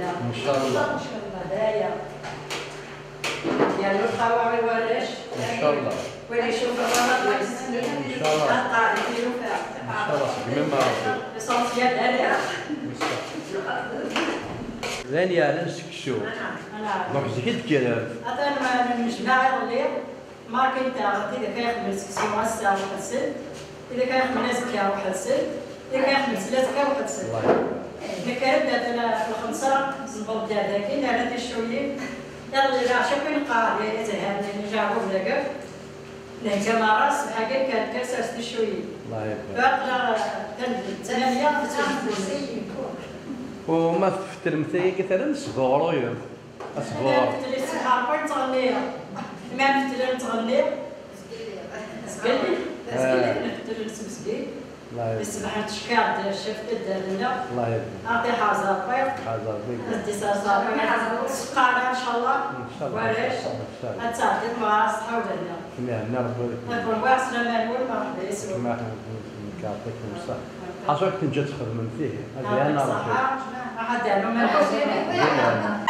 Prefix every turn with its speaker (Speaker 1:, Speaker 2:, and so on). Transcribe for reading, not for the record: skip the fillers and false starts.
Speaker 1: ان شاء الله
Speaker 2: هدايا ديال القواعي ورش
Speaker 1: ان شاء الله
Speaker 2: ولا يشوف الرمضان
Speaker 1: ان شاء الله ان شاء الله من ما ربي
Speaker 2: صوتيات هذا
Speaker 1: ثانية نسكشو دونك زيد كلام
Speaker 2: انا من الجماعه اللي ما كنت اذا كيخدم سكسيون هسه واحد السن اذا كيخدم نازكا واحد السن اذا كيخدم سلاسكا واحد السن إذا كانت أنا في الخمسة نبض هذاك أنا تشوي يلا إذا شوفي نقال يتهان نجابو بلاك نهجم راس حاجة كان كسر تشوي
Speaker 1: الله يبارك
Speaker 2: باقلا ثمانية
Speaker 1: وما في التلمثية كثيرا صغار يوم صغار
Speaker 2: أنا في السحار كنت تغنيها ما في التلم تغنيها سكلي سكلي نسمسكي بس بحال تشكال ديال الشفت دار لنا
Speaker 1: الله يبارك
Speaker 2: اعطي حازر طيب
Speaker 1: حاضر بك
Speaker 2: ندي صار سقانا ان شاء الله
Speaker 1: ان شاء الله
Speaker 2: وعلاش غتعطي مع صحه ولادنا
Speaker 1: كما ربي
Speaker 2: نكون واصله ما نقول ما نبيسو
Speaker 1: كما يعطيكم الصحة حاجة كنت جات تخدم فيه هذه انا
Speaker 2: صحه ما حد يعلم ما